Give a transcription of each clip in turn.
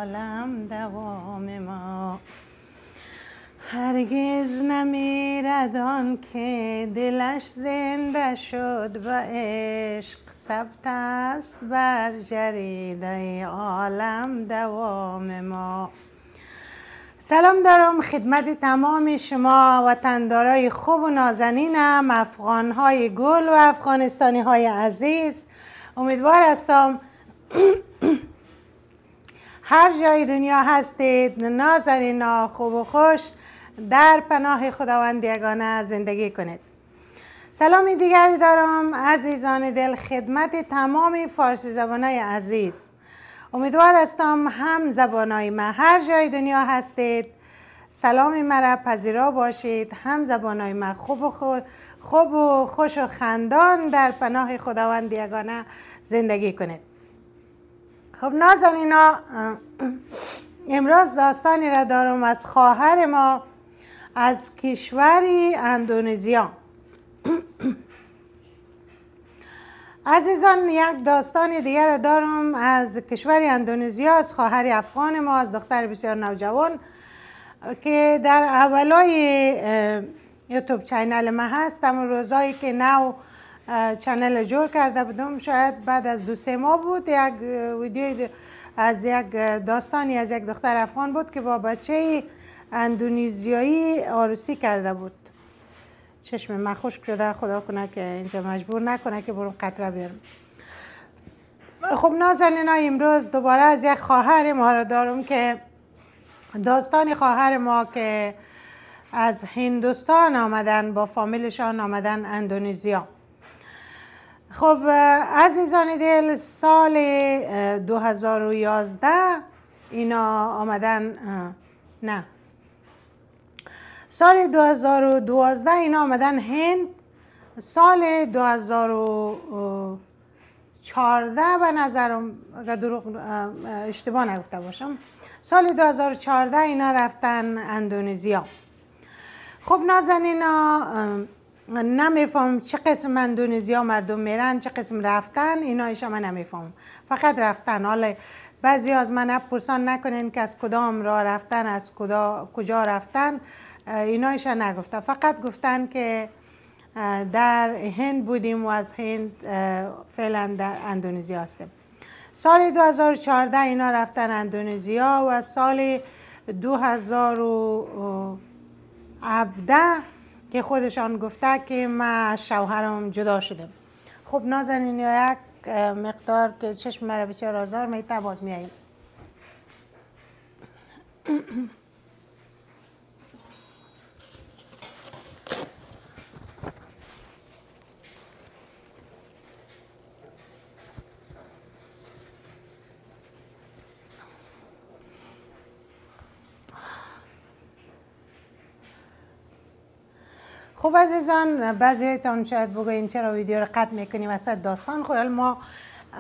عالم دوام ما. هرگز نمیرد آن که دلش زنده شد و عشق ثبت است بر جریده عالم دوام ما. سلام دارم خدمت تمام شما وطندارای خوب و نازنینم، افغانهای گل و افغانستانی های عزیز. امیدوار هستم هر جای دنیا هستید نازنینا خوب و خوش در پناه خداوند یگانه زندگی کنید. سلام دیگری دارم عزیزان دل خدمت تمام فارسی زبانای عزیز. امیدوار هستم هم زبانای ما هر جای دنیا هستید سلام مرا پذیرا باشید، هم زبانای ما خوب و خوش و خندان در پناه خداوند یگانه زندگی کنید. خب نازنینا، امروز داستانی را دارم از خواهر ما از کشوری اندونزیا. عزیزان یک داستان دیگر را دارم از کشوری اندونزیا، از خواهر افغان ما، از دختر بسیار نوجوان که در اولای یوتیوب چینل ما هست. اما روزایی که نو چینل جور کرده بودم، شاید بعد از 2-3 ماه بود، یک ویدیو از یک داستانی از یک دختر افغان بود که با بچه اندونزیایی عروسی کرده بود. چشم من خشک شده، خدا کنه که اینجا مجبور نکنه که برم قطره بیارم. خب نازنینا، امروز دوباره از یک خواهر ما را دارم که داستان خواهر ما که از هندوستان آمدن، با فامیلشان آمدن اندونزیا. خب عزیزان دل، سال 2011 اینا آمدن، نه سال 2012 اینا آمدن هند. سال 2014 به نظرم، اگر دروغ اشتباه نگفته باشم، سال 2014 اینا رفتن اندونزیا. خب نازنینا، نمیفهم چه قسم اندونزیا مردم میرن، چه قسم رفتن، اینا ایشا من نمیفهم، فقط رفتن. حالا بعضی از من پرسان نکنین که از کدام راه رفتن، از کجا رفتن، اینا ایشا نگفته، فقط گفتن که در هند بودیم و از هند فعلا در اندونزیا هستیم. سال 2014 اینا رفتن اندونزیا و سال 2017 که خودشان گفته که ما از شوهرم جدا شدیم. خب نازنین، یک مقدار که چشم مرا بسیار آزار میته، باز میاییم. خب عزیزان، بعضی هایتان شاید بگوین چرا ویدیو رو قطع میکنیم وسط داستان. خب ما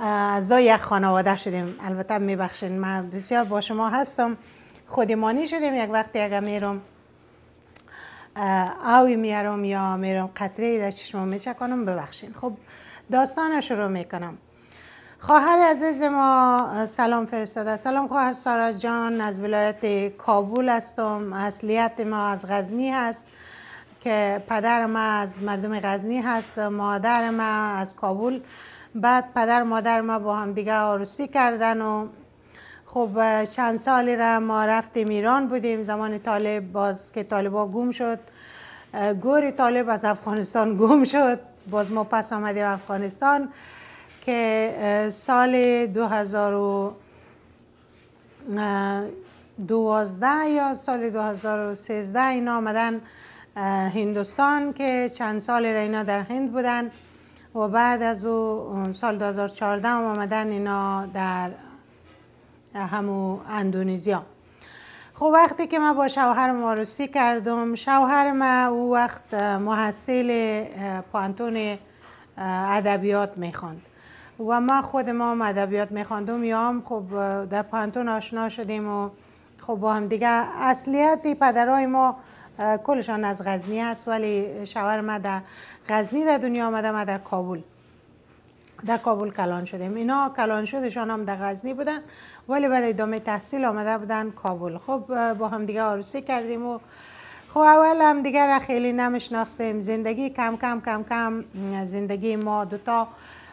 اعضای یک خانواده شدیم، البته میبخشین، من بسیار با شما هستم، خودمانی شدیم. یک وقتی اگر میرم آوی میارم یا میرم قطره در چشمم میچکنم، ببخشین. خب داستان شروع میکنم. خواهر عزیز ما سلام فرستاده. سلام خواهر سارا جان، از ولایت کابل هستم. اصلیت ما از غزنی هست که پدر ما از مردم غزنی هست، مادر ما از کابل. بعد پدر مادر ما با هم دیگه عروسی کردن و خب چند سالی را ما رفتیم ایران بودیم، زمان طالب، باز که طالبا گم شد، گوری طالب از افغانستان گم شد، باز ما پس آمدیم افغانستان که سال 2012 یا سال 2013 اینا آمدن هندوستان که چند سال را اینا در هند بودن و بعد از او سال 2014 آمدن اینا در همو اندونزیا. خب وقتی که من با شوهرم عروسی کردم، شوهر من او وقت محصل پانتون ادبیات میخواند و ما خودم ادبیات میخواندم، یا هم خب در پانتون آشنا شدیم و خب با هم دیگه. اصلیت پدرای ما کلشان از غزنی هست، ولی شوهر ما در غزنی در دنیا آمده، ما در کابل. در کابل کلان شدیم. اینا کلان شدشان هم در غزنی بودن ولی برای ادامه تحصیل آمده بودن کابل. خب با هم دیگه عروسی کردیم و خب اول هم دیگه را خیلی نمیشناختیم. زندگی کم کم زندگی ما دوتا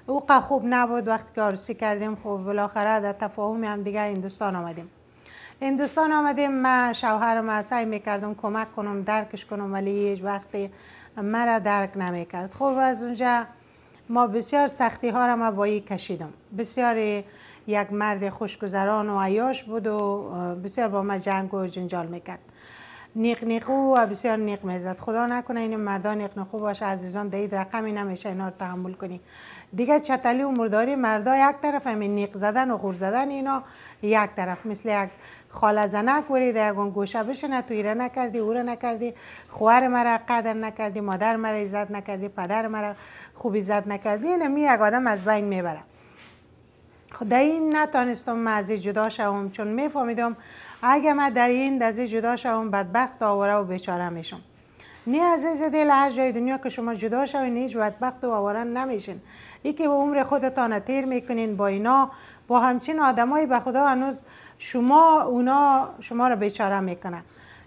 اوقا خوب نبود. وقتی که عروسی کردیم خب بالاخره در تفاهم هم دیگه هندوستان آمدیم. من شوهرم سعی میکردم کمک کنم درکش کنم ولی هیچ وقتی مرا درک نمیکرد. خب از اونجا ما بسیار سختی ها را ما با این کشیدم. بسیار یک مرد خوشگذران و عیاش بود و بسیار با ما جنگ و جنجال میکرد. نیق و بسیار نیق میزد. خدا نکنه این مردان نیق نخو باشه عزیزان، دید رقمی نمیشه اینا رو تحمل کنی دیگه. چتلی و مرداری مردا یک طرف، همین نیق زدن و غور زدن اینا یک طرف. مثل یک خاله زنک وری در یگان گوشه بشنه، تو ایره نکردی او را نکردی، خواهر مرا قدر نکردی، مادر مرا عزت نکردی، پدر مرا خوب عزت نکردی، اینمی یک آدم از بین میبره. خدا این نتانستم من از جدا شوم، چون میفهمیدم اگه من در این دزی جدا شوم بدبخت آواره و بیچاره میشم. نه عزیز دل، هر جای دنیا که شما جدا شوین هیچ بدبخت و آواره نمیشین. ای که با عمر خودتان تیر میکنین با اینا، با همچین آدمایی به خدا هنوز اونا شما را بیچاره میکنن.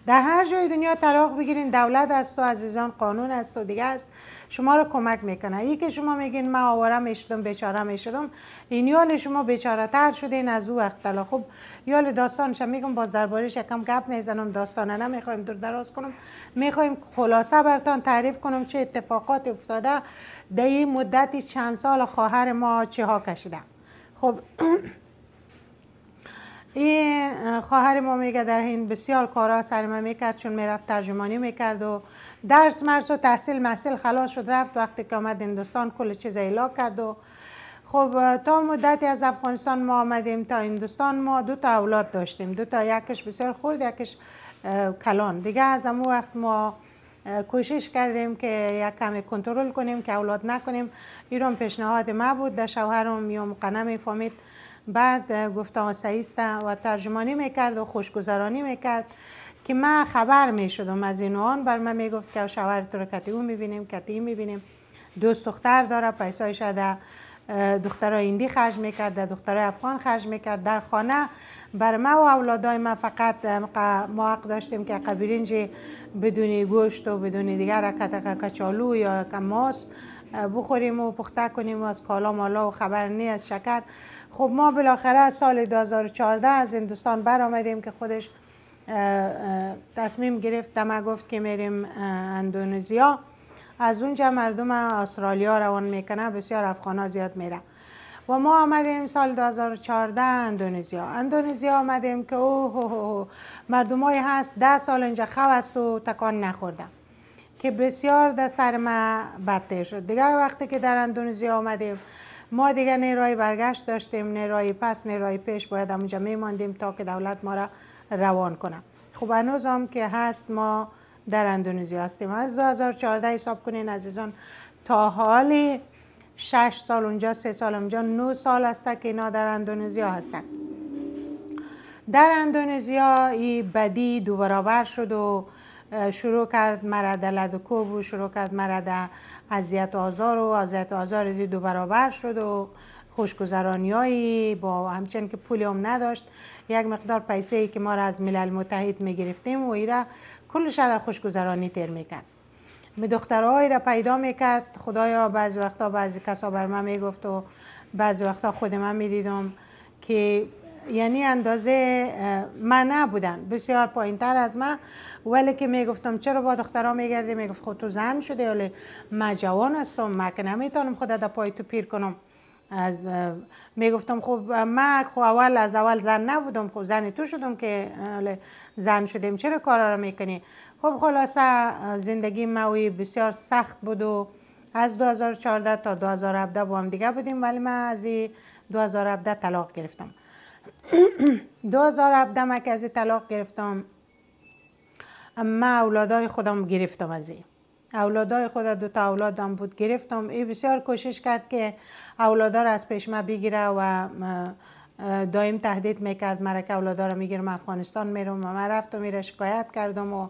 در هر جای دنیا طلاق بگیرین، دولت است و عزیزان قانون است و دیگه است شما رو کمک میکنه. ای که شما میگین من آواره میشدم بیچاره میشدم، این یال شما بیچاره تر شدین از او وقت. طلا خب یال داستانش میگم، باز دربارش یکم گپ میزنم. داستانه نمیخوایم دور دراز کنم، میخوایم خلاصه براتون تعریف کنم چه اتفاقات افتاده در این مدت چند سال خواهر ما چه ها کشیده. خب این خواهر ما میگه در هند بسیار کارا سر ما میکرد، چون میرفت ترجمانی میکرد و درس مرس و تحصیل محصیل خلاص شد رفت. وقتی که آمد هندوستان کل چیز ایلا کرد و خب تا مدتی از افغانستان ما آمدیم تا هندوستان. ما 2 اولاد داشتیم، 2 یکش بسیار خورد یکش کلان. دیگه از همون وقت ما کوشش کردیم که یک کمی کنترل کنیم که اولاد نکنیم. ایران پیشنهاد ما بود، در شوهرم میام قنه میفهمید. بعد گفتم سعیست و ترجمانی میکرد و خوشگذرانی میکرد که من خبر میشدم از این آن. بر من میگفت که شوهر تو رو کتی اون میبینیم کتی میبینیم، 2 دختر داره، پیسایش در دخترای هندی خرج میکرد، در دخترای افغان خرج میکرد. در خانه بر ما و اولادای ما فقط ما حق داشتیم که قبرنج بدون گوشت و بدون دیگر کچالو یا ماست بخوریم و پخته کنیم و از کالا مالا و خبر نی از شکر. خب ما بالاخره سال 2014 از هندوستان برآمدیم که خودش تصمیم گرفت ما گفت که میریم اندونزیا. از اونجا مردم استرالیا روان میکنه، بسیار افغانا زیاد میره و ما آمدیم سال 2014 اندونزیا آمدیم که مردمای هست 10 سال اینجا خو است و تکان نخورده که بسیار در سر ما بدتر شد. دیگه وقتی که در اندونزیا آمدیم ما دیگه نه راه برگشت داشتیم نه راه پس نه راه پیش، باید همونجا میماندیم تا که دولت ما را روان کنه. خب هنوز هم که هست ما در اندونزیا هستیم. از 2014 حساب کنین عزیزان تا حالی 6 سال اونجا، 3 سال اونجا، 9 سال است که اینا در اندونزیا هستن. در اندونزیا این بدی 2 برابر شد و شروع کرد مرا در لدوکوب و شروع کرد مرا در اذیت و آزار از 2 برابر شد و خوشگذرانیایی با همچنین که پولی هم نداشت. یک مقدار پیسه ای که ما را از ملل متحد میگرفتیم و ایرا کلش در خوشگذرانی تیر میکرد. می دخترهایی را پیدا میکرد. خدایا بعضی وقتا بعضی کسا بر من میگفت و بعضی وقتا خود من میدیدم که یعنی اندازه من نبودن، بسیار پایین تر از من، ولی که میگفتم چرا با دخترها میگردی؟ میگفت خود تو زن شده ولی من جوان هستم، من که نمیتونم خود در پای تو پیر کنم. میگفتم خب من خب از اول زن نبودم، خب زن تو شدم که زن شدیم، چرا کارا رو میکنی؟ خب خلاصه زندگی موی بسیار سخت بود و از 2014 تا 2017 با هم دیگه بودیم، ولی من از 2017 طلاق گرفتم. 2017 من که از طلاق گرفتم، من اولادای خودم گرفتم. از اولادای خودم 2 اولادم بود گرفتم. این بسیار کوشش کرد که اولادا را از پیش ما بگیره و دائم تهدید میکرد مرا که اولادا را میگیرم افغانستان میرم. و من رفتم میره شکایت کردم و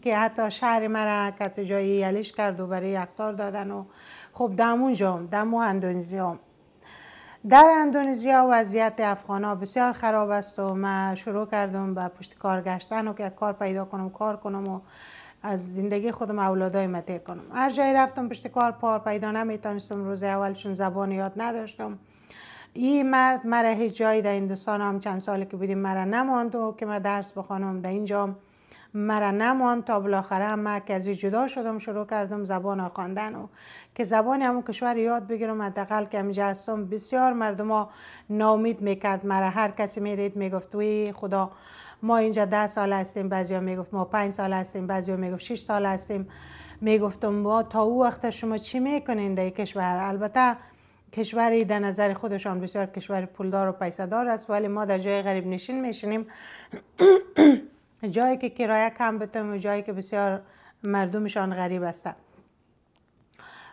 که حتی شهر مرا که جایی یلیش کرد و برای اخطار دادن و خب دمو اندونزیا در اندونزیا وضعیت افغان‌ها بسیار خراب است و من شروع کردم به پشت کار گشتن و که کار پیدا کنم، کار کنم و از زندگی خودم اولادای ما تیر کنم. هر جایی رفتم پشت کار پیدا نمیتونستم. روز اولشون زبان یاد نداشتم. این مرد مرا هیچ جایی در هندوستان هم چند سالی که بودیم مرا نماند و که من درس بخوانم در اینجا مرا نماند تا بالاخره من که از جدا شدم شروع کردم زبان خواندن و که زبان همون کشور یاد بگیرم. حداقل که اینجا هستم بسیار مردم ها ناامید میکرد مرا. هر کسی میدید میگفت وی خدا ما اینجا 10 سال هستیم، بعضیا میگفت ما 5 سال هستیم، بعضیا میگفت 6 سال هستیم. میگفتم ما تا او وقت شما چی میکنین در کشور؟ البته کشوری در نظر خودشان بسیار کشور پولدار و پیسه دار است، ولی ما در جای غریب نشین میشینیم جایی که کرایه کم بتیم و جایی که بسیار مردمشان غریب است.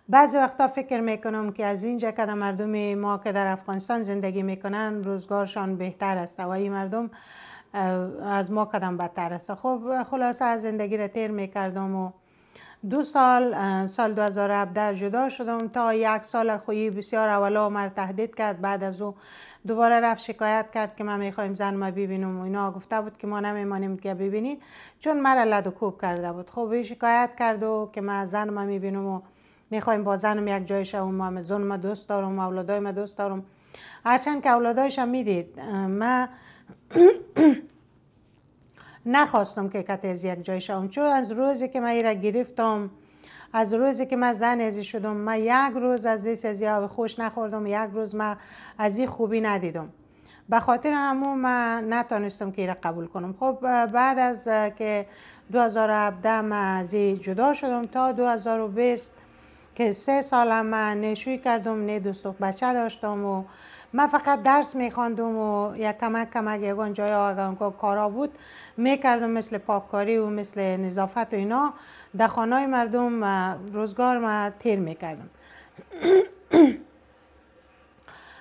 بعضی وقتا فکر میکنم که از اینجا که مردم ما که در افغانستان زندگی میکنن روزگارشان بهتر است و این مردم از ما قدم بدتر است. خب خلاصه از زندگی را تیر میکردم و 2 سال 2017 جدا شدم. تا 1 سال خویی بسیار اولا مرا تهدید کرد. بعد از او دوباره رفت شکایت کرد که ما میخوایم زن ما ببینم و اینا. گفته بود که ما نمیمانیم که ببینی چون مرا لد و کوب کرده بود. خب این شکایت کرد و که ما زن ما میبینم و میخوایم با زنم یک جای شوم. ما زن ما دوست دارم، اولادای ما دوست دارم. هرچند که اولادایش هم میدید من نخواستم که کت از یک جای شوم، چون از روزی که من ایرا گرفتم، از روزی که من زن ازی شدم، من یک روز از این سزیا خوش نخوردم، یک روز من از این خوبی ندیدم. به خاطر همون من نتونستم که ایرا قبول کنم. خب بعد از که 2017 من از این جدا شدم تا 2020 که 3 سال من نشوی کردم، نه دوست و بچه داشتم و من فقط درس میخواندم و یک کمک یگان جای آگاه کارا بود میکردم، مثل پاککاری و مثل نظافت و اینا در خانه مردم روزگار ما تیر میکردم.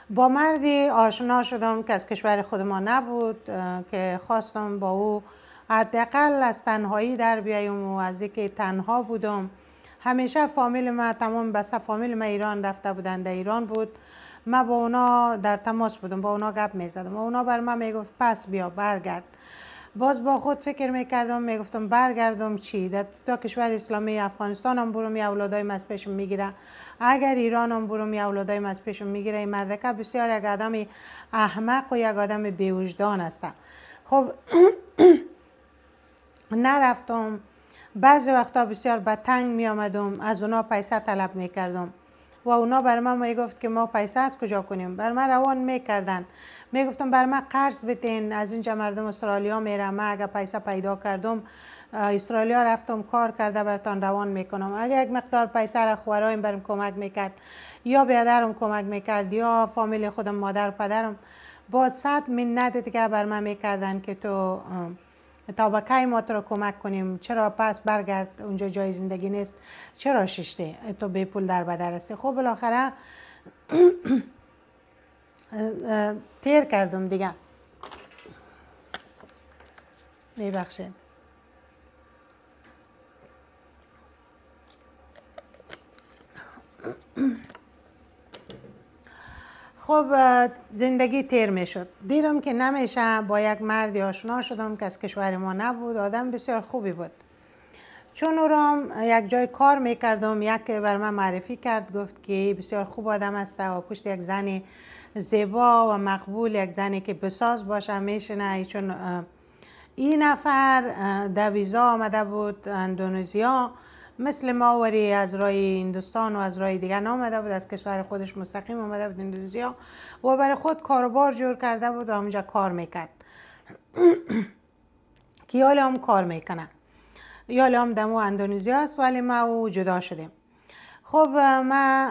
با مردی آشنا شدم که از کشور خود ما نبود که خواستم با او حداقل از تنهایی در بیایم و از اینکه تنها بودم. همیشه فامیل ما تمام بسته فامیل ما ایران رفته بودن، در ایران بود. من با اونا در تماس بودم، با اونا گپ میزدم و اونا بر من میگفت پس بیا برگرد. باز با خود فکر میکردم میگفتم برگردم چی؟ در کشور اسلامی افغانستان هم برم یا اولادایم از پیشم میگیره، اگر ایران هم برم یا اولادایم از پیشم میگیره. این مردکه بسیار یک آدم احمق و یک آدم بیوجدان است. خب نرفتم. بعضی وقتا بسیار به تنگ می آمدم، از اونا پیسه طلب می کردم و اونا بر من می گفت که ما پیسه از کجا کنیم. بر من روان می کردن، می گفتم بر من قرض بتین، از اینجا مردم استرالیا میرم، من اگه پیسه پیدا کردم استرالیا رفتم کار کرده برتان روان می کنم. اگه یک مقدار پیسه را خورایم برم کمک می کرد یا بیادرم کمک می کرد یا فامیل خودم مادر پدرم با 100 منت دیگه بر من می کردن که تو تا با کی ما تو رو کمک کنیم، چرا پس برگرد اونجا جای زندگی نیست، چرا ششته تو بی پول در بدر هستی. خب بالاخره تیر کردم دیگه. میبخشید. خب زندگی تیر می شد. دیدم که نمیشه. با یک مردی آشنا شدم که از کشور ما نبود. آدم بسیار خوبی بود. چون او را یک جای کار میکردم، یک بر من معرفی کرد، گفت که بسیار خوب آدم است و پشت یک زن زیبا و مقبول، یک زنی که بساز باشه میشنه. چون این نفر در ویزا آمده بود اندونزیا، مثل ما وری از راه هندوستان و از راه دیگر نامده بود، از کشور خودش مستقیم آمده بود اندونزیا و برای خود کاروبار جور کرده بود و همونجا کار میکرد. که یالی هم کار میکنه، یالی هم دمو اندونزیا است، ولی ما او جدا شدیم. خب ما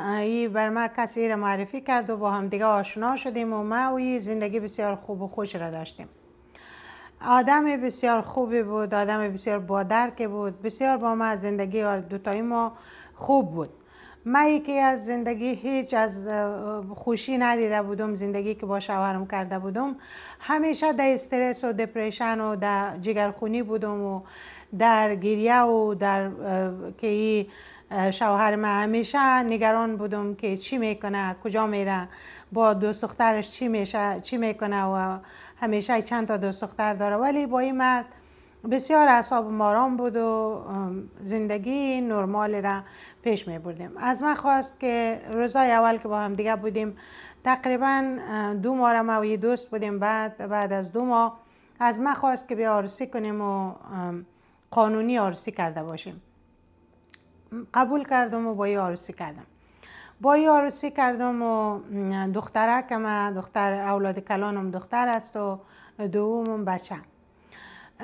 بر ما کسی را معرفی کرد و با هم دیگه آشنا شدیم و ما و زندگی بسیار خوب و خوش را داشتیم. آدم بسیار خوبی بود، آدم بسیار با درک بود، بسیار با ما زندگی دوتایی ما خوب بود. من یکی از زندگی هیچ از خوشی ندیده بودم. زندگی که با شوهرم کرده بودم همیشه در استرس و دپریشن و در جگرخونی بودم و در گریه و در که شوهر من همیشه نگران بودم که چی میکنه، کجا میره، با دوست دخترش چی میکنه و همیشه چند تا دوست دختر داره. ولی با این مرد بسیار اعصابم آرام بود و زندگی نرمال را پیش می بردیم. از من خواست که روزای اول که با هم دیگه بودیم تقریبا 2 ماه ما و دوست بودیم، بعد از 2 ماه از من خواست که بیا عروسی کنیم و قانونی عروسی کرده باشیم. قبول کردم و با این عروسی کردم. با این عروسی کردم و دخترکم، دختر اولاد کلانم دختر است و دومم بچه.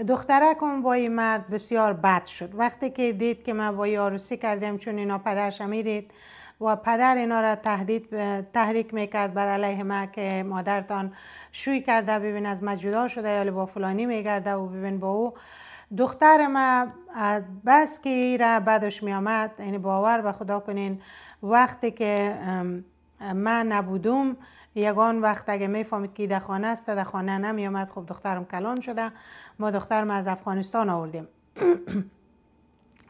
دخترکم با این مرد بسیار بد شد. وقتی که دید که من با این عروسی کردم، چون اینا پدرش میدید و پدر اینا را تحریک میکرد بر علیه ما که مادرتان شوی کرده، ببین از ما جدا شده یا با فلانی میگرده و ببین با او. دختر ما بس که ای را بعدش می آمد، یعنی باور به خدا کنین وقتی که من نبودم، یگان وقت اگه می فهمید که در خانه است، در خانه نمی آمد. خب دخترم کلان شده، ما دخترم از افغانستان آوردیم.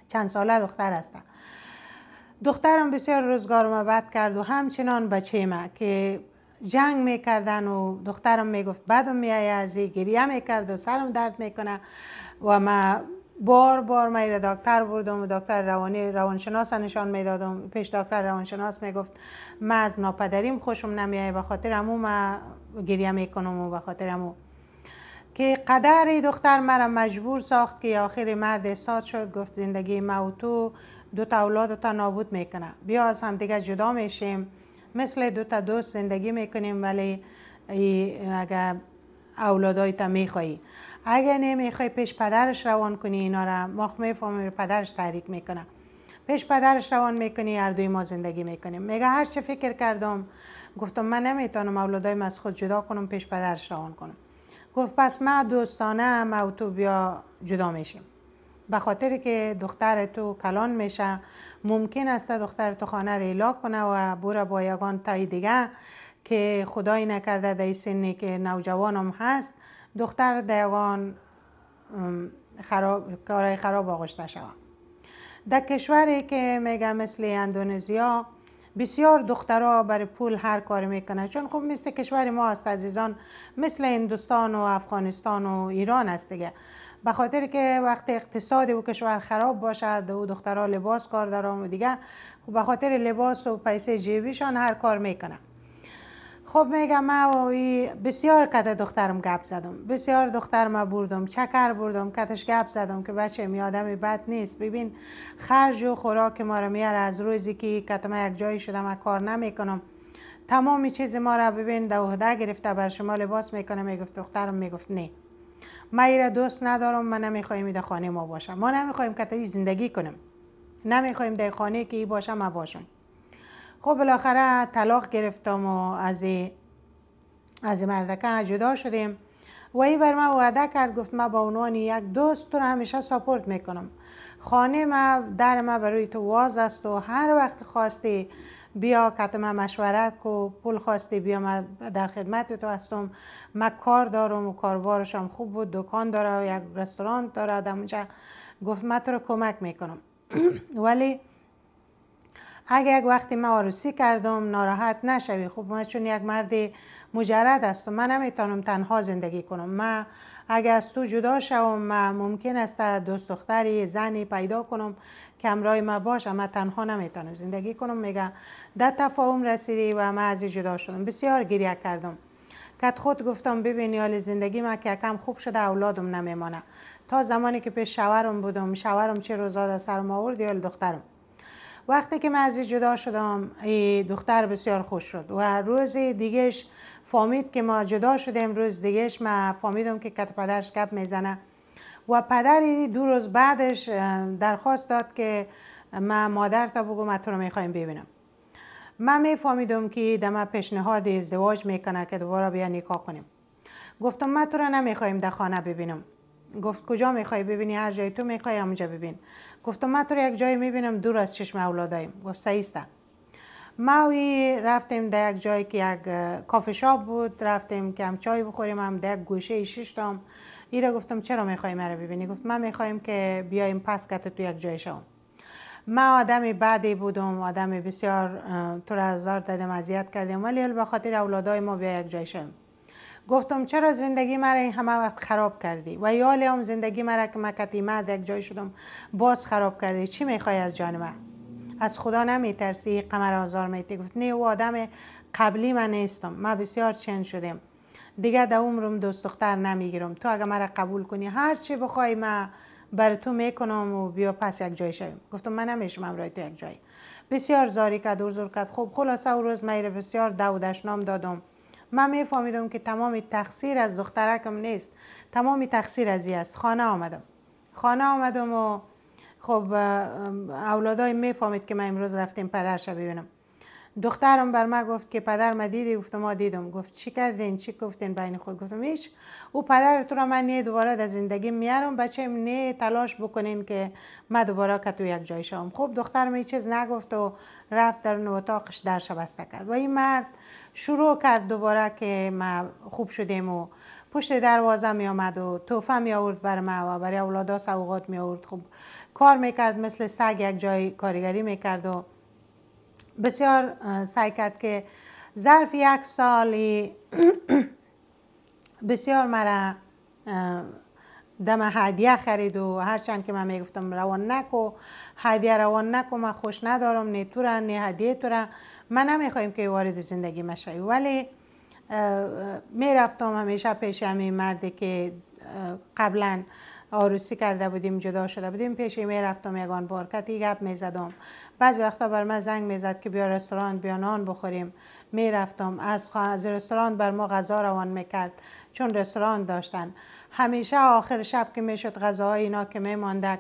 چند ساله دختر هستم. دخترم بسیار روزگار ما بد کرد و همچنان بچه ما که جنگ میکردن و دخترم میگفت بدم میایه از این، گریه میکرد و سرم درد میکنه و ما بار ما را دکتر بردم و دکتر روانشناس نشان میدادم. پیش دکتر روانشناس میگفت ما از ناپدریم خوشم نمیایه، به خاطر همو ما گریه میکنم و به خاطر همو که قدر دختر مرا مجبور ساخت که آخر مرد استاد شد. گفت زندگی ما و تو 2 تا اولادتا نابود میکنه، بیا از هم دیگه جدا میشیم، مثل 2 تا دوست زندگی میکنیم، ولی اگر اولادایت میخوایی، اگر نمیخوای پیش پدرش روان کنی اینا را، ما میفهمیم پدرش تحریک میکنه، پیش پدرش روان میکنی، هر دوی ما زندگی میکنیم. میگه هر چه فکر کردم، گفتم من نمیتونم اولادایم از خود جدا کنم پیش پدرش روان کنم. گفت پس ما دوستانه ما و تو بیا جدا میشیم، به خاطر که دختر تو کلان میشه، ممکن است دختر تو خانه ریلا کنه و بوره با یگان تای دیگه که خدایی نکرده در سنی که نوجوانم هست دختر در یگان کارهای خراب آغشته شود. در کشوری که میگه مثل اندونزیا بسیار دخترها برای پول هر کاری میکنه، چون خب مثل کشور ما است عزیزان، مثل هندوستان و افغانستان و ایران است دیگه. به خاطر که وقتی اقتصادی و کشور خراب باشد و دخترها لباس کار دارن و دیگه، به خاطر لباس و پیسه جیبیشان هر کار میکنه. خب میگم ما بسیار کت دخترم گپ زدم، بسیار دخترم بردم چکر بردم، کتش گپ زدم که بچه می آدمی بد نیست، ببین خرج و خوراک ما رو میاره، از روزی که کتم یک جایی شدم من کار نمی کنم، تمامی چیز ما رو ببین در عهده گرفته، بر شما لباس میکنه. میگفت دخترم میگفت نه، ما ایره دوست ندارم، من نمیخوایم در خانه ما باشم، ما نمیخوایم که زندگی کنم، نمیخوایم در خانه که ای باشم ما باشم. خب بالاخره طلاق گرفتم و از مردکه جدا شدیم و ای بر ما وعده کرد، گفت ما با عنوان یک دوست تو رو همیشه ساپورت میکنم، خانه ما در ما برای تو واز است و هر وقت خواستی بیا که ما مشورت کو، پول خواستی بیا ما در خدمت تو هستم، ما کار دارم و کاربارشم خوب بود، دکان داره و یک رستوران داره در اونجا، گفت ما تو رو کمک میکنم. ولی اگه یک وقتی من عروسی کردم ناراحت نشوی، خب من چون یک مرد مجرد هستم، من نمیتونم تنها زندگی کنم، من اگه از تو جدا شوم من ممکن است دوست دختری زنی پیدا کنم که همراه ما باشه، من تنها نمیتونم زندگی کنم. میگه در تفاهم رسیدی و من از جدا شدم، بسیار گریه کردم. کت خود گفتم ببین حال زندگی من که کم خوب شده، اولادم نمیمانه، تا زمانی که پیش شوهرم بودم، شوهرم چه روزا در سرم آورد یا دخترم. وقتی که من از جدا شدم دختر بسیار خوش شد و روز دیگهش فهمید که ما جدا شدیم، روز دیگهش من فهمیدم که کت پدرش گپ میزنه و پدری 2 روز بعدش درخواست داد که من مادر تا بگم من تو رو میخوایم ببینم. من میفهمیدم که دم پیشنهاد ازدواج میکنه که دوباره بیا نکاح کنیم. گفتم من تو رو نمیخوایم در خانه ببینم. گفت کجا میخوای ببینی؟ هر جای تو میخوای همونجا ببین. گفتم من تو رو یک جای میبینم دور از چشم اولادایم. گفت صحیح است. ما رفتیم در یک جایی که یک کافه شاپ بود، رفتیم که هم چای بخوریم، هم در یک گوشه شیشتم. ایره گفتم چرا میخوای مرا ببینی؟ گفت من میخوایم که بیایم پس کت تو یک جای شوم. من آدم بدی بودم، آدم بسیار تو را آزار دادم، اذیت کردم، ولی به خاطر اولادای ما بیا یک جای شویم. گفتم چرا زندگی مرا این همه وقت خراب کردی و یالی هم زندگی مرا که من کتی مرد یک جای شدم باز خراب کردی. چی میخوای از جان من؟ از خدا نمیترسی؟ قمر آزار میتی؟ گفت نه، او آدم قبلی من نیستم، من بسیار چنج شدم دیگه، در عمرم دوست دختر نمیگیرم. تو اگه مرا قبول کنی هر چی بخوای من بر تو میکنم و بیا پس یک جای شویم. گفتم من نمیشم امروز تو یک جای. بسیار زاری کرد و زور کرد. خب خلاصه او روز من بسیار دودش نام دادم. من میفهمیدم که تمام تقصیر از دخترکم نیست، تمام تقصیر از این است. خانه آمدم و خب اولادای میفهمید که من امروز رفتیم پدرش ببینم. دخترم بر من گفت که پدر ما دیدی؟ گفتم ما دیدم. گفت چی کردین؟ چی گفتین بین خود؟ گفتم هیچ، او پدر تو را من نه دوباره در زندگی میارم، بچه نه تلاش بکنین که من دوباره که تو یک جای شوم. خب دخترم هیچ چیز نگفت و رفت در اتاقش درش بسته کرد و این مرد شروع کرد دوباره که ما خوب شدیم و پشت دروازه می آمد و تحفه می آورد بر ما و برای اولادا سوغات می آورد. خب کار میکرد مثل سگ، یک جای کارگری میکرد و بسیار سعی کرد که ظرف یک سالی بسیار مرا دم هدیه خرید و هرچند که من میگفتم روان نکو، هدیه روان نکو، من خوش ندارم، نه تو را نه هدیه تو را، من نمیخوایم که وارد زندگی مشوی. ولی میرفتم همیشه پیش همین مردی که قبلا عروسی کرده بودیم، جدا شده بودیم، پیش میرفتم یگان بار کتی گپ میزدم. بعضی وقتا بر من زنگ میزد که بیا رستوران، بیا نان بخوریم. میرفتم از رستوران بر ما غذا روان میکرد چون رستوران داشتن. همیشه آخر شب که میشد غذاهای اینا که میماندک،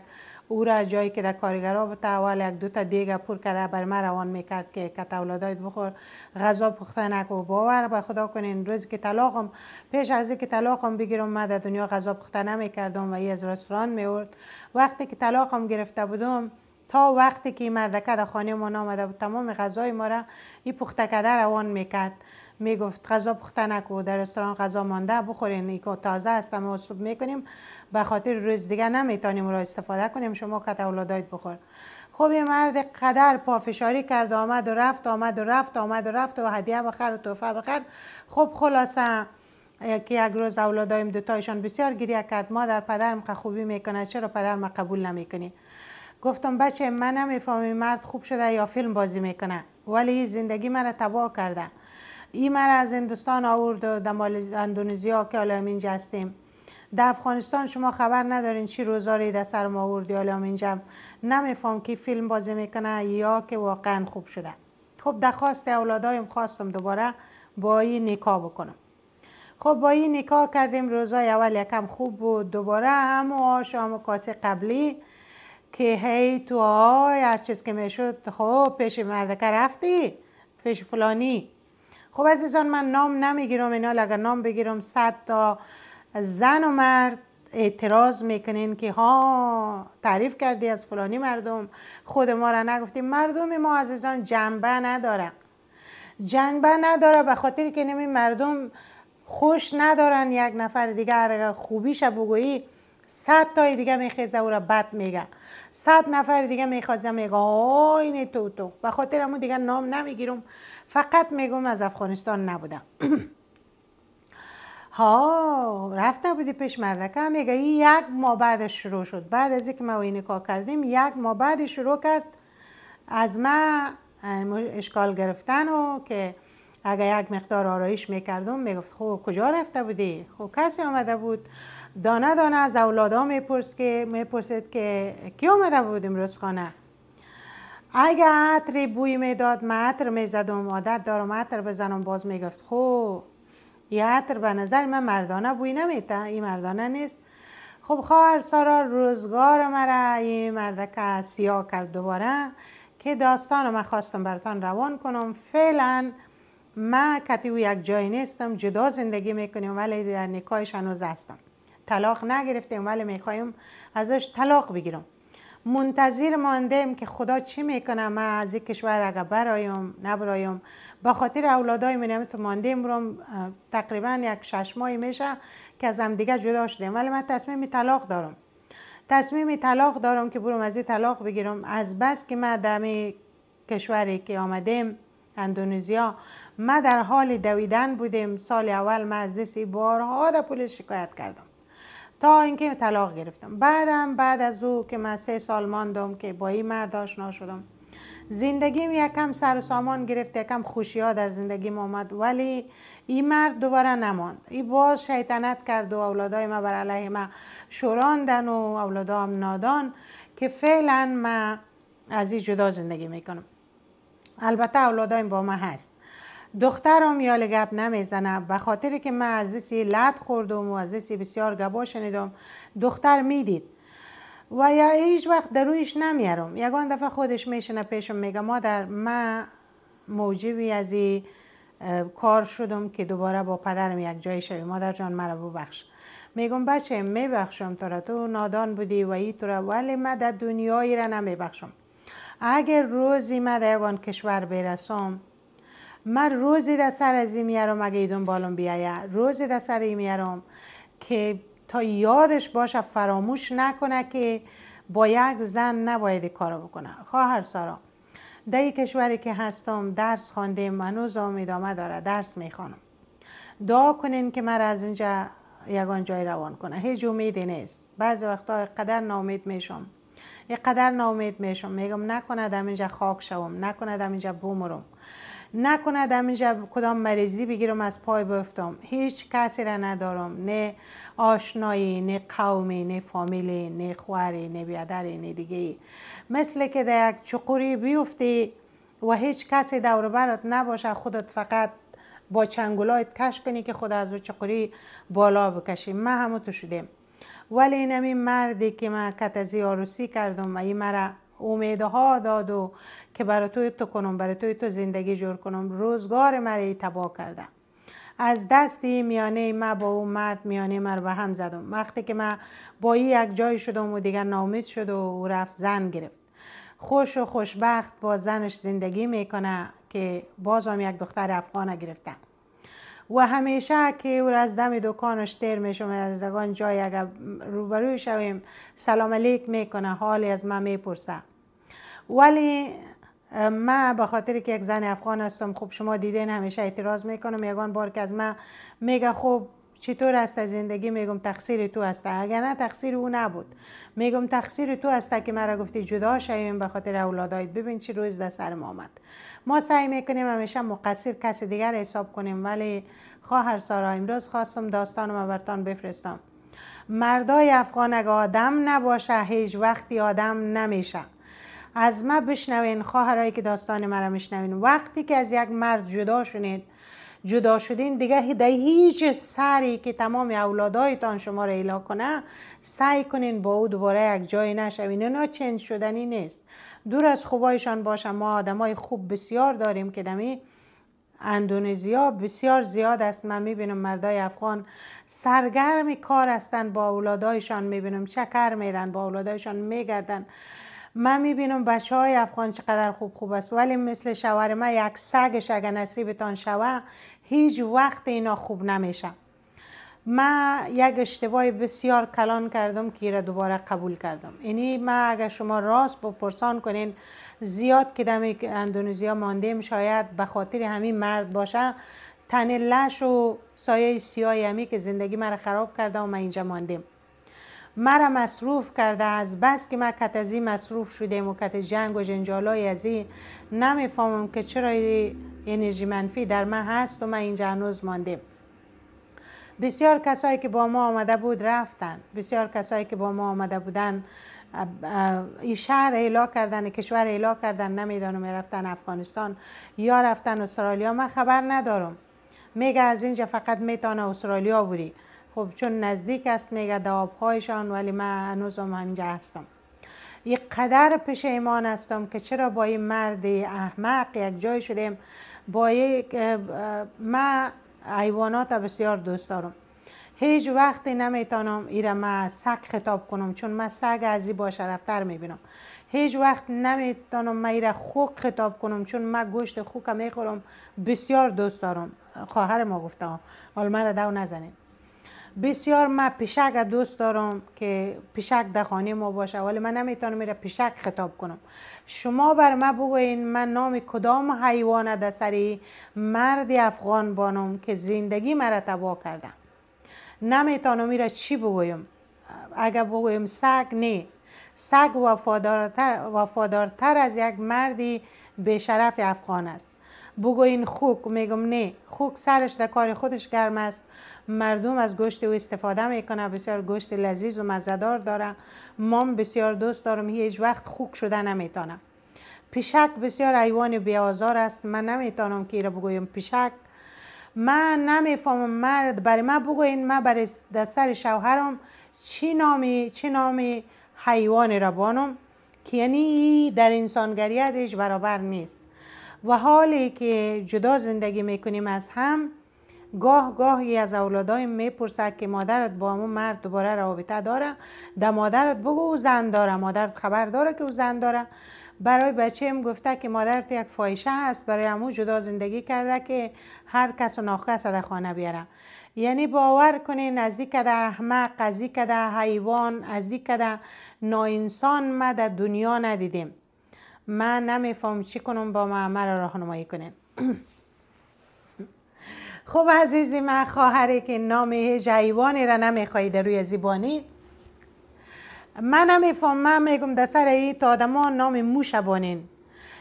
او را جایی که در کارگرا بود اول یک دو تا دیگه پر کرده بر من روان میکرد که کت اولادایت بخور، غذا پخته نکو. باور به خدا کنین روزی که طلاقم، پیش از اینکه طلاقم بگیرم، من در دنیا غذا پخته نمیکردم و ای از رستوران میورد. وقتی که طلاقم گرفته بودم تا وقتی که مردکه در خانه ما آمده بود، تمام غذای ما را این پخته کرده روان میکرد. میگفت غذا پخته نکو، در رستوران غذا مانده بخورین، این که تازه است ما صبح میکنیم، به خاطر روز دیگه نمیتونیم را استفاده کنیم، شما کت اولادایت بخور. خب این مرد قدر پافشاری کرد، آمد و رفت، آمد و رفت، آمد و رفت و هدیه بخر و تحفه بخر. خب خلاصه که یک روز اولادایم دوتایشان بسیار گریه کرد، مادر پدرم که خوبی میکنه، چرا پدرم قبول نمیکنی؟ گفتم بچه من نمیفهمم مرد خوب شده یا فیلم بازی میکنه، ولی زندگی مرا تباه کرده. این مرا از هندوستان آورد و در اندونزیا که حالا اینجا هستیم. در افغانستان شما خبر ندارین چی روزاری در سر ما آورد، حالا اینجا نمیفهم که فیلم بازی میکنه یا که واقعا خوب شده. خب درخواست اولادایم خواستم دوباره با این نکاح بکنم. خب با این نکاح کردیم. روزای اول یکم خوب بود، دوباره همو آش همو کاسه قبلی که هی تو هر چیز که میشد. خب پیش مردکه رفتی؟ پیش فلانی؟ خب عزیزان من نام نمیگیرم، اینا اگر نام بگیرم 100 تا زن و مرد اعتراض میکنین که ها تعریف کردی از فلانی مردم، خود ما را نگفتیم. مردم ما عزیزان جنبه نداره، جنبه نداره به خاطر که نمی مردم خوش ندارن یک نفر دیگر خوبیش بگویی 100 تای دیگه میخیزه او را بد میگه، 100 نفر دیگه میخوازه میگه اینه تو. به خاطر همون دیگه نام نمیگیرم، فقط میگم از افغانستان نبودم. ها رفته بودی پیش مردکه؟ میگه این 1 ماه بعدش شروع شد. بعد از اینکه ما این نکاح کردیم 1 ماه بعد شروع کرد از ما اشکال گرفتن و که اگه یک مقدار آرایش میکردم میگفت خب کجا رفته بودی؟ خب کسی آمده بود دانه دانه از اولادا میپرسید که کی آمده بود امروز خانه. اگه عطر بوی میداد من عطر میزدم، عادت دارم عطر بزنم، باز میگفت خب یه عطر به نظر من مردانه بوی نمیده، این مردانه نیست. خب خواهر سارا روزگار مرا این مردک سیاه کرد دوباره که داستان من خواستم براتان روان کنم. فعلا من کتی و یک جای نیستم، جدا زندگی میکنیم ولی در نکاحش هنوز هستم. طلاق نگرفتیم ولی میخوایم ازش طلاق بگیرم. منتظر ماندیم که خدا چی میکنه، من از این کشور اگه برایم نبرایم. به خاطر اولادای من تو ماندیم برم، تقریبا 6 ماهی میشه که از هم دیگه جدا شدیم ولی من تصمیم طلاق دارم. تصمیم طلاق دارم که برم از این طلاق بگیرم. از بس که من دمی کشوری که آمدیم اندونزیا، ما در حال دویدن بودیم. سال اول من از دست بارها در پلیس شکایت کردم تا اینکه طلاق گرفتم. بعد از او که من 3 سال ماندم که با این مرد آشنا شدم، زندگیم یکم سر و سامان گرفت، یکم خوشی ها در زندگیم آمد، ولی این مرد دوباره نماند. این باز شیطنت کرد و اولادای ما بر علیه ما شوراندن و اولادام نادان که فعلا من از این جدا زندگی میکنم. البته اولادایم با من هست. دخترم یا گپ نمیزنه، به خاطری که من از دستی لط خوردم و از دستی بسیار گپا شنیدم. دختر میدید و یا هیچ وقت در رویش نمیارم. یگان دفعه خودش میشنه پیشم میگه مادر من موجبی از این کار شدم که دوباره با پدرم یک جای شوی، مادر جان مرا ببخش. میگم بچه میبخشم تو نادان بودی و ای تو را، ولی من در دنیایی را نمیبخشم. اگر روزی من در یگان کشور برسم، من روزی در سر از این میارم، اگه ایدون بالم بیایه روزی در سر این میارم که تا یادش باشه فراموش نکنه که با یک زن نباید کارو بکنه. خواهر سارا، در این کشوری که هستم درس خواندیم، هنوزم ادامه داره درس میخوانم. دعا کنین که من از اینجا یگان جای روان کنه. هیچ امیدی نیست. بعضی وقتا قدر ناامید میشم، میگم نکنه دم اینجا خاک شوم، نکنه دم اینجا بمرم، نکنه دم اینجا کدام مریضی بگیرم از پای بیفتم. هیچ کسی را ندارم، نه آشنایی، نه قومی، نه فامیلی، نه خواری، نه بیادری، نه دیگه. مثل که در یک چقوری بیفتی و هیچ کسی دور برات نباشه، خودت فقط با چنگولایت کش کنی که خود از چقوری بالا بکشی. من همو تو شدیم. ولی اینمی مردی که من کتزی عروسی کردم و این مرا امیدها دادو که برای تو کنم، برای تو زندگی جور کنم، روزگار مرا تباه کرده. از دستی میانه ما با اون مرد میانه ما رو به هم زدم. وقتی که من با این یک جای شدم و دیگر ناامید شد و رفت زن گرفت. خوش و خوشبخت با زنش زندگی میکنه که بازم یک دختر افغانه گرفته و همیشه که او از دم دکانش تیر میشم، از دکان جای اگر روبروی شویم سلام علیک میکنه، حالی از من میپرسه. ولی من به خاطر که یک زن افغان هستم، خب شما دیدین همیشه اعتراض میکنم. یگان بار که از من میگه خب چطور است زندگی، میگم تقصیر تو است. اگر نه تقصیر او نبود. میگم تقصیر تو است که مرا گفتی جدا شویم به خاطر اولادایت. ببین چی روز در سر ما آمد. ما سعی میکنیم همیشه مقصر کسی دیگر حساب کنیم، ولی خواهر سارا امروز خواستم داستانم براتون بفرستم. مردای افغان اگه آدم نباشه هیچ وقتی آدم نمیشه. از ما بشنوین خواهرایی که داستان مرا میشنوین، وقتی که از یک مرد جدا شدین دیگه در هیچ سری که تمام اولادایتان شما را اله کنه سعی کنین با او دوباره یک جای نشوین. اینا چنج شدنی نیست. دور از خوبایشان باشه. ما آدمای خوب بسیار داریم که دمی اندونزیا بسیار زیاد است. من میبینم مردای افغان سرگرم کار هستن، با اولادایشان میبینم چکر میرن، با اولادایشان میگردن. من میبینم بچه های افغان چقدر خوب است، ولی مثل شاورما یک سگش اگر نصیبتان شوه هیچ وقت اینا خوب نمیشه. من یک اشتباه بسیار کلان کردم که را دوباره قبول کردم. یعنی من اگر شما راست بپرسان کنین زیاد که دم اندونزیا ماندیم، شاید به خاطر همین مرد باشه، تن لش و سایه سیاهی همی که زندگی مرا خراب کرده و من اینجا ماندیم. مرا مصروف کرده. از بس که من کت از این مصروف شدیم و کت جنگ و جنجالای از این نمیفهمم که چرا انرژی منفی در من هست و من اینجا هنوز ماندیم. بسیار کسایی که با ما آمده بود رفتن. بسیار کسایی که با ما آمده بودن این شهر اعلا کردن، کشور اعلا کردن، نمیدانم رفتن افغانستان یا رفتن استرالیا، من خبر ندارم. میگه از اینجا فقط میتونه استرالیا بری. خب چون نزدیک است میگه دعابهایشان، ولی من هنوزم اینجا هستم. یک قدر پشیمان هستم که چرا با این مرد احمق یک جای شدیم. با یک من حیوانات بسیار دوست دارم. هیچ وقتی نمیتونم ایره من سگ خطاب کنم، چون من سگ از این با شرفتر میبینم. هیچ وقت نمیتونم من ایره خوک خطاب کنم، چون من گوشت خوک میخورم، بسیار دوست دارم. خواهر ما گفته حال من را دو نزنید. بسیار من پیشک دوست دارم که پیشک در خانه ما باشه، ولی من نمیتونم میره پیشک خطاب کنم. شما بر من بگوین من نام کدام حیوان در سری مرد افغان بانم که زندگی مرا تباه کرده. نمیتونم میره چی بگویم. اگر بگویم سگ، نه، سگ وفادارتر از یک مردی به شرف افغان است. بگوین خوک، میگم نه، خوک سرش در کار خودش گرم است، مردم از گوشت او استفاده میکنه، بسیار گوشت لذیذ و مزه‌دار داره. مام بسیار دوست دارم، هیچ وقت خوک شده نمیتونه. پیشک بسیار حیوان بی‌آزار است، من نمیتونم که را بگویم پیشک. من نمیفهمم مرد برای من بگوین من برای در سر شوهرم چی نامی حیوان را بانم که یعنی در انسانگریتش برابر نیست. و حالی که جدا زندگی میکنیم از هم، گاهی از اولادایم میپرسد که مادرت با همون مرد دوباره رابطه داره؟ در مادرت بگو او زن داره. مادرت خبر داره که او زن داره؟ برای بچه‌ام گفته که مادرت یک فاحشه است، برای همون جدا زندگی کرده که هر کس و ناکس در خانه بیاره. یعنی باور کنین نزدیک در احمق، نزدیک در حیوان، نزدیک در ناانسان ما در دنیا ندیدیم. من نمیفهم چی کنم با مرا راهنمایی کنین. خب عزیزی من، خواهری که نام هیچ حیوانی را نمیخوایی در روی زبانی، من نمیفهم. من میگم در سر ای تا آدمان نام موش بانین.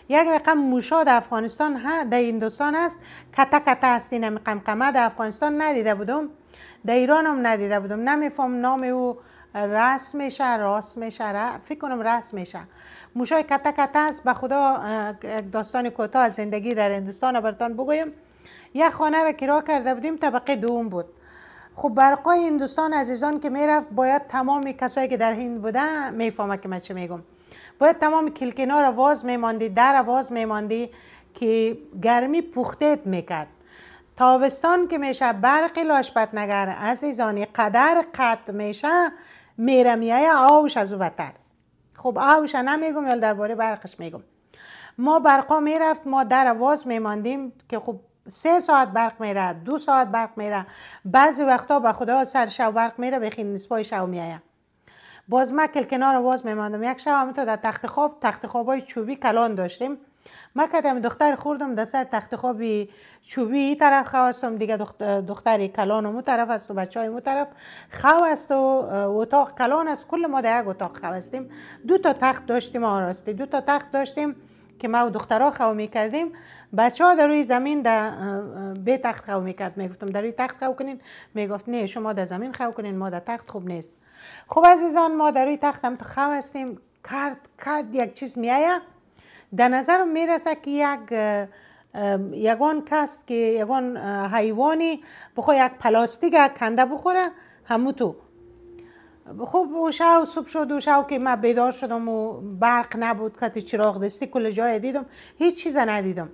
یک رقم موشا در افغانستان در هندوستان هست، کتا کتا هستی. نمی قمقمه در افغانستان ندیده بودم، در ایران هم ندیده بودم. نمیفهم نام او راست میشه فکر کنم راست میشه. موشای کتا کتا است. به خدا داستان کوتاه از زندگی در هندوستان براتون بگویم. یک خانه را کرا کرده بودیم، طبقه دوم بود. خب برقای هندوستان عزیزان که میرفت، باید تمام کسایی که در هند بوده میفهمه که من چه میگم، باید تمام کلکینا را واز میماندی، در را واز میماندی که گرمی پختت میکرد. تابستان که میشه برقی لاشبت نگر عزیزانی قدر قطع میشه، میرمیه آوش از او بتر. خب آوش نمیگم، یا درباره برقش میگم. ما برقا میرفت، ما در واز میماندیم که خب 3 ساعت برق میره، 2 ساعت برق میره، بعضی وقتا به خدا سر شب برق میره بخین نصفای شب میایه. باز من کنار واز میماندم. یک شب همونطور در تخت خوابای چوبی کلان داشتیم. من کدام دختر خوردم در سر تخت خوابی چوبی ای طرف خواستم، دیگه دختری کلان اون طرف است و بچهای اون طرف خواست و اتاق کلان است. کل ما در یک اتاق خواستیم. 2 تا تخت داشتیم آراسته، 2 تا تخت داشتیم که ما و دخترها خو میکردیم. بچه‌ها در روی زمین در به تخت خو میکرد. میگفتم در روی تخت خو کنین، میگفت نه شما در زمین خو کنین، ما در تخت خوب نیست. خب عزیزان، ما در روی تخت هم تو خو هستیم. کرد یک چیز میایه. در نظرم میرسه که یگان کس که یگان حیوانی بخواه یک پلاستیک کنده بخوره همو تو. خب اون شب صبح شد، اون شب که من بیدار شدم و برق نبود، که چراغ دستی کل جای دیدم، هیچ چیز ندیدم.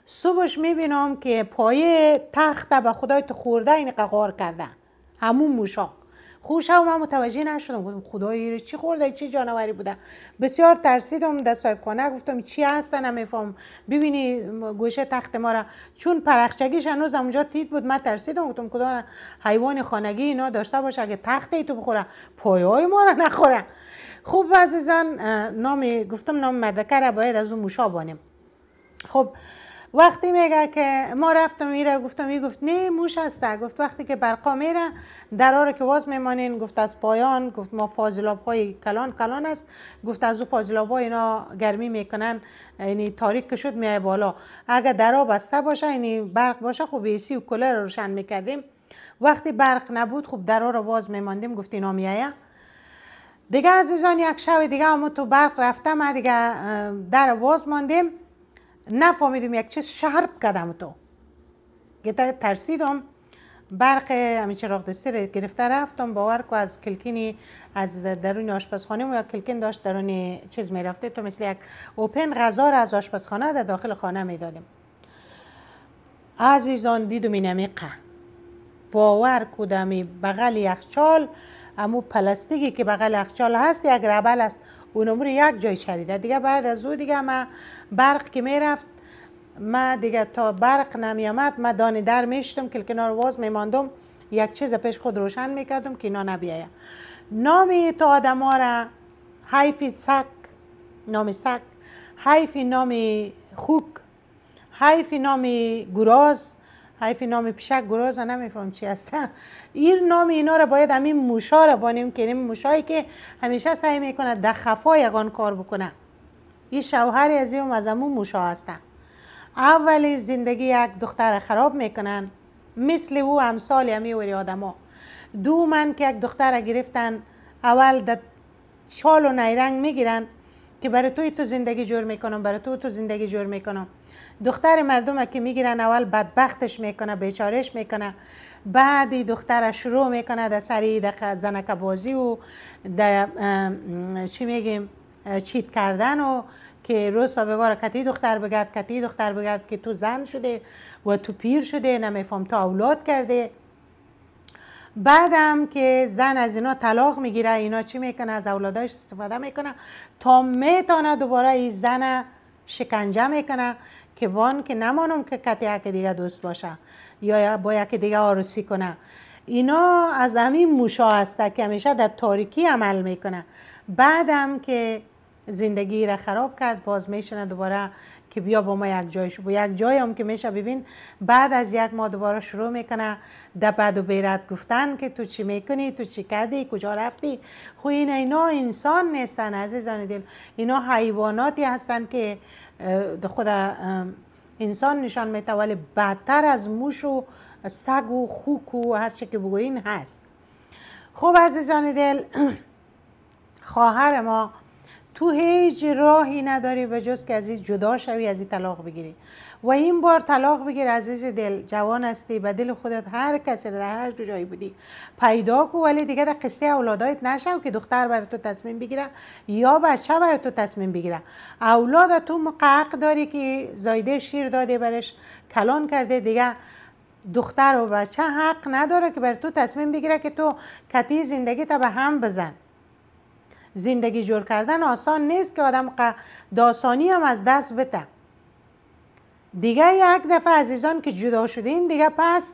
صبحش میبینم که پایه تخت به خدای تو خورده این قغار کرده همون موشا. خوشم من متوجه نشدم، گفتم خدایی چی خورده، چی جانوری بوده. بسیار ترسیدم. در صاحب خانه گفتم چی هست نمیفهم، ببینی گوشه تخت ما را، چون پرخچگیش هنوز اونجا تیت بود. من ترسیدم، گفتم خدا حیوان خانگی اینا داشته باشه اگه تخت ای تو بخوره پایه های ما را نخوره. خوب عزیزان، گفتم نام مردکه را باید از اون موشا بانیم. خب وقتی میگه که ما رفتم میره، گفتم گفت نه موش هسته. گفت وقتی که برقا میره درا رو که واز میمانین، گفت از پایان، گفت ما فاضلاب های کلان است، گفت از او فاضلاب ها اینا گرمی میکنن، یعنی تاریک که شد میای بالا. اگر درا بسته باشه یعنی برق باشه خب ایسی و کولر رو روشن میکردیم. وقتی برق نبود خب درا رو واز میماندیم. گفت اینا میایه دیگه. عزیزان یک شب دیگه هم تو برق رفتم دیگه، در واز ماندیم، نفهمیدم یک چیز شرپ کردم تو که ترسیدم. برق همین چراغ دستی رو گرفته رفتم. باور کو از کلکینی از درون آشپزخانه و یا کلکین داشت درون چیز میرفته، تو مثل یک اوپن غذا را از آشپزخانه در داخل خانه میدادیم. عزیزان دیدم این عمیقه، باور کدامی بغل یخچال، امو پلاستیکی که بغل یخچال هست یک ربل است، اونم رو یک جای چریده دیگه. بعد از او دیگه ما برق که میرفت، ما دیگه تا برق نمی آمد ما دانه در میشتم، کلکنار واز میماندم. یک چیز پیش خود روشن میکردم که اینا نبیاید. نام تو آدم ها را حیف سگ، نام سگ، حیف نام خوک، حیف نام گراز، حیف نام پیشک، گراز نمیفهم چی هستن. این نام اینا را باید همین موشا را بانیم که این موشایی که همیشه سعی میکنه در خفا یگان کار بکنه. این شوهری از همون موشا هستن. اولی زندگی یک دختر خراب میکنن مثل او امثال همی وری آدم ها. دومن که یک دختر گرفتن اول در چال و نیرنگ میگیرن که برای تو زندگی جور میکنم، برای تو زندگی جور میکنم. دختر مردم که میگیرن اول بدبختش میکنه، بیچارش میکنه، بعدی دختر شروع میکنه در سری در زنک بازی و در چی میگیم چیت کردن و که روز بگاره کتی دختر بگرد، کتی دختر بگرد که تو زن شده و تو پیر شده، نمیفهم تا اولاد کرده. بعدم که زن از اینا طلاق میگیره، اینا چی میکنه؟ از اولاداش استفاده میکنه تا میتونه دوباره این زن شکنجه میکنه که وان که نمانم که کتی یک دیگه دوست باشه یا با یک دیگه عروسی کنه. اینا از همین موشا هسته که همیشه در تاریکی عمل میکنه. بعدم که زندگی را خراب کرد باز میشنه دوباره که بیا با ما یک جای شو. یک جای هم که میشه ببین بعد از یک ماه دوباره شروع میکنه در بد و بیرت گفتن که تو چی میکنی، تو چی کردی، کجا رفتی. خو اینا انسان نیستن عزیزان دل، اینا حیواناتی هستن که خود انسان نشان میده ولی بدتر از موش و سگ و خوک و هر چی که بگوین هست. خب عزیزان دل، خواهر ما تو هیچ راهی نداری به جز که از این جدا شوی، از این طلاق بگیری. و این بار طلاق بگیر عزیز دل، جوان هستی، به دل خودت هر کسی در هر جایی بودی پیدا کو، ولی دیگه در قصه اولادایت نشو که دختر برای تو تصمیم بگیره یا بچه برای تو تصمیم بگیره. اولاد تو حق داری که زایده شیر داده برش کلان کرده، دیگه دختر و بچه حق نداره که برای تو تصمیم بگیره که تو کتی زندگی تا به هم بزن. زندگی جور کردن آسان نیست که آدم داستانی هم از دست بده. دیگه یک دفعه عزیزان که جدا شدین دیگه پس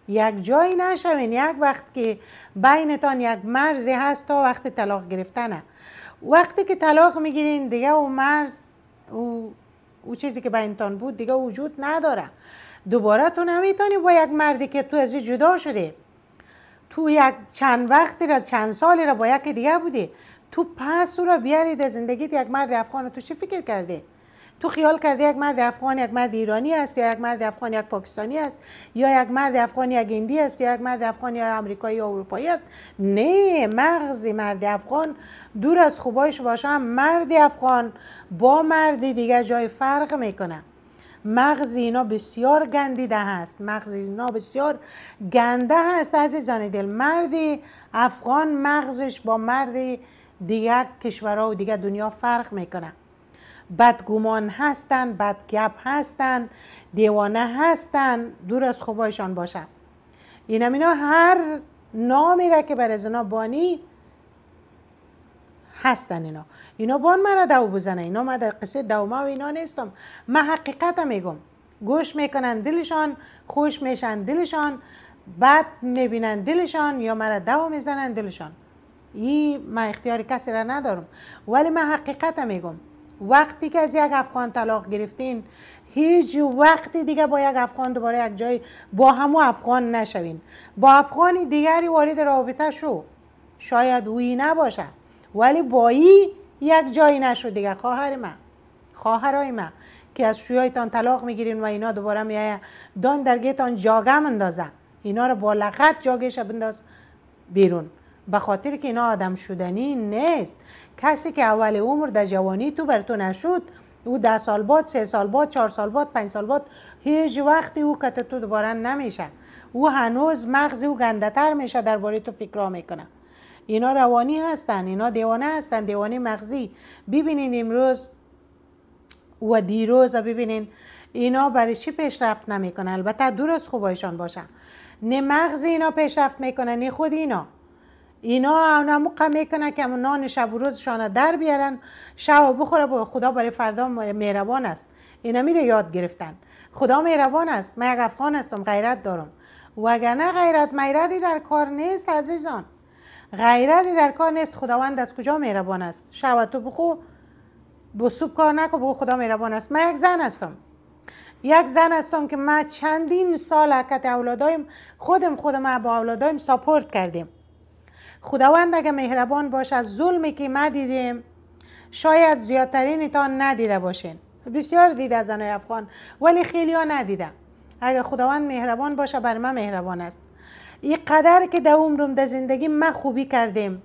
یک جایی نشوین. یک وقت که بینتان یک مرزی هست تا وقت طلاق گرفتنه. وقتی که طلاق میگیرین دیگه اون مرز او چیزی که بینتان بود دیگه وجود نداره. دوباره تو نمیتونی با یک مردی که تو ازی جدا شده، تو یک چند وقتی را چند سالی را با یک دیگه بودی، تو پس او را بیاری در زندگیت یک مرد افغان، تو چی فکر کرده؟ تو خیال کرده یک مرد افغان یک مرد ایرانی است یا یک مرد افغان یک پاکستانی است یا یک مرد افغان یک هندی است یا یک مرد افغان یا امریکایی یا اروپایی است؟ نه، مغز مرد افغان دور از خوبایش باشه هم مرد افغان با مرد دیگه جای فرق میکنه. مغز اینا بسیار گندیده هست، مغز اینا بسیار گنده هست عزیزان دل. مرد افغان مغزش با مرد دیگه کشورها و دیگه دنیا فرق میکنه. بدگمان هستن، بدگپ هستن، دیوانه هستن، دور از خوبایشان باشه. اینا هر نامی را که بر از اینا بانی هستن. اینا بان مرا دو بزنه. اینا من در قصه دوما و اینا نیستم، من حقیقت میگم. گوش میکنن دلشان، خوش میشن دلشان، بعد میبینن دلشان یا مرا دو میزنن دلشان. من اختیار کسی را ندارم، ولی من حقیقت میگم. وقتی که از یک افغان طلاق گرفتین هیچ وقتی دیگه با یک افغان دوباره یک جای با همو افغان نشوین. با افغانی دیگری وارد رابطه شو، شاید اویی نباشه ولی با ای یک جایی نشو دیگه. خواهرای من که از شویایتان طلاق میگیرین و اینا دوباره میایه دان درگیتان جاگه مندازه، اینا رو با لغت جاگش بنداز بیرون، به خاطر که اینا آدم شدنی نیست. کسی که اول عمر در جوانی تو بر تو نشد، او 10 سال بعد، 3 سال بعد، 4 سال بعد، 5 سال بعد هیچ وقتی او کت تو دوباره نمیشه. او هنوز مغز او گنده تر میشه، درباره تو فکر میکنه. اینا روانی هستن، اینا دیوانه هستن، دیوانه مغزی. ببینین امروز و دیروز ببینین اینا برای چی پیشرفت نمیکنه. البته دور از خوبایشان باشه، نه مغز اینا پیشرفت میکنه نه خود اینا موقع میکنه که نان شب و روزشان در بیارن، شب بخوره. با خدا برای فردا مهربان است. اینا میره یاد گرفتن خدا مهربان است. من یک افغان هستم، غیرت دارم، وگرنه غیرت میرتی در کار نیست عزیزان. غیرتی در کار نیست. خداوند از کجا مهربان است؟ شب تو بخو بسوب کار نکو بگو خدا مهربان است. من یک زن هستم که ما چندین سال حرکت اولادایم خودم با اولادایم ساپورت کردیم. خداوند اگه مهربان باشه از ظلمی که ما دیدیم شاید زیادترین تان ندیده باشین. بسیار دیده زنای افغان ولی خیلی ها ندیده. اگه خداوند مهربان باشه بر من مهربان است. این قدر که در عمرم در زندگی ما خوبی کردیم،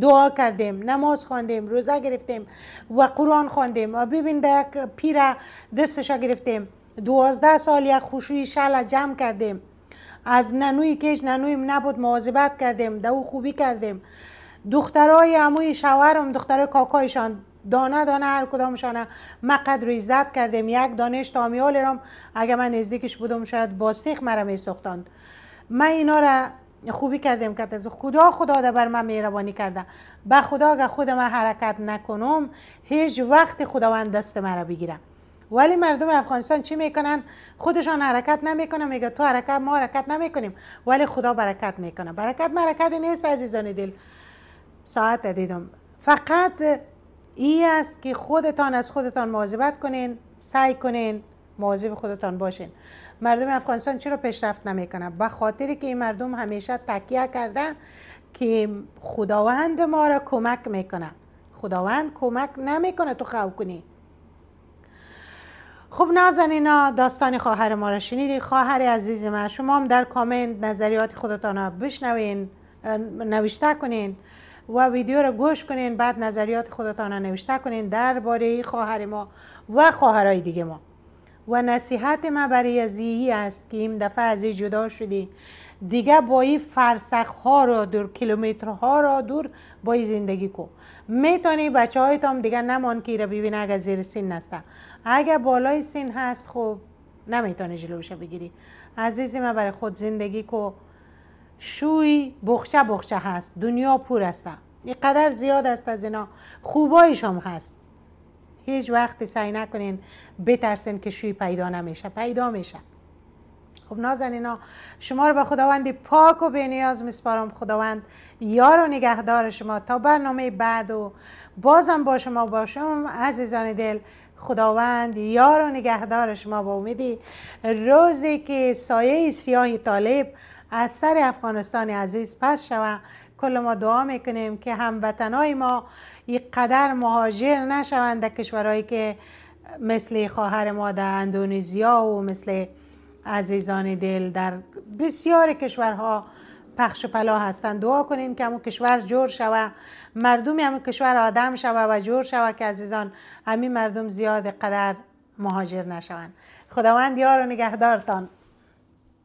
دعا کردیم، نماز خواندیم، روزه گرفتیم و قرآن خواندیم و ببین در یک پیر دستش گرفتیم، 12 سال یک خوشوی شل جمع کردیم، از ننوی کش ننویم نبود مواظبت کردیم، در او خوبی کردیم. دخترای عموی شوهرم، دخترای کاکایشان دانه دانه هر کدامشان ما قدر و عزت کردیم. یک دانش تامیال رام اگه من نزدیکش بودم شاید با سیخ مرا می سوختند. ما اینا را خوبی کردیم که از خدا ده بر من مهربانی کرده. به خدا اگه خود من حرکت نکنم هیچ وقت خداوند دست مرا بگیره. ولی مردم افغانستان چی میکنن؟ خودشان حرکت نمیکنن، میگه تو حرکت ما حرکت نمیکنیم ولی خدا برکت میکنه. برکت حرکت نیست عزیزان دل. ساعت دیدم فقط این است که خودتان از خودتان مواظبت کنین، سعی کنین مواظب خودتان باشین. مردم افغانستان چرا پیشرفت نمیکنه؟ به خاطری که این مردم همیشه تکیه کرده که خداوند ما را کمک میکنه. خداوند کمک نمیکنه تو خواه کنی. خب نازنینا، داستان خواهر ما را شنیدی. خواهر عزیز من، شما هم در کامنت نظریات خودتان را بشنوین، نوشته کنین و ویدیو را گوش کنین، بعد نظریات خودتان را نوشته کنین درباره خواهر ما و خواهرای دیگه ما. و نصیحت ما برای ازی است که این دفعه از جدا شدی دیگه با این فرسخ ها را دور، کیلومترها را دور با این زندگی کو. میتونی بچه هایت هم دیگه نمان که را ببینه اگه زیر سن نسته. اگه بالای سن هست خب نمیتونی جلوش بگیری. عزیزی ما برای خود زندگی کو. شوی بخشه هست، دنیا پر است، اینقدر زیاد است از اینا، خوبایش هم هست. هیچ وقت سعی نکنین بترسین که شوی پیدا نمیشه، پیدا میشه. خب نازنینا، شما رو به خداوند پاک و بی‌نیاز میسپارم. خداوند یار و نگهدار شما تا برنامه بعد و بازم با شما باشم. عزیزان دل، خداوند یار و نگهدار شما با امیدی روزی که سایه سیاه طالب از سر افغانستان عزیز پس شود. کل ما دعا میکنیم که هموطنای ما یک قدر مهاجر نشوند در کشورهایی که مثل خواهر ما در اندونزیا و مثل عزیزان دل در بسیار کشورها پخش و پلا هستند. دعا کنین که همون کشور جور شود، مردم همون کشور آدم شود و جور شود که عزیزان همین مردم زیاد قدر مهاجر نشوند. خداوند یار و نگهدارتان.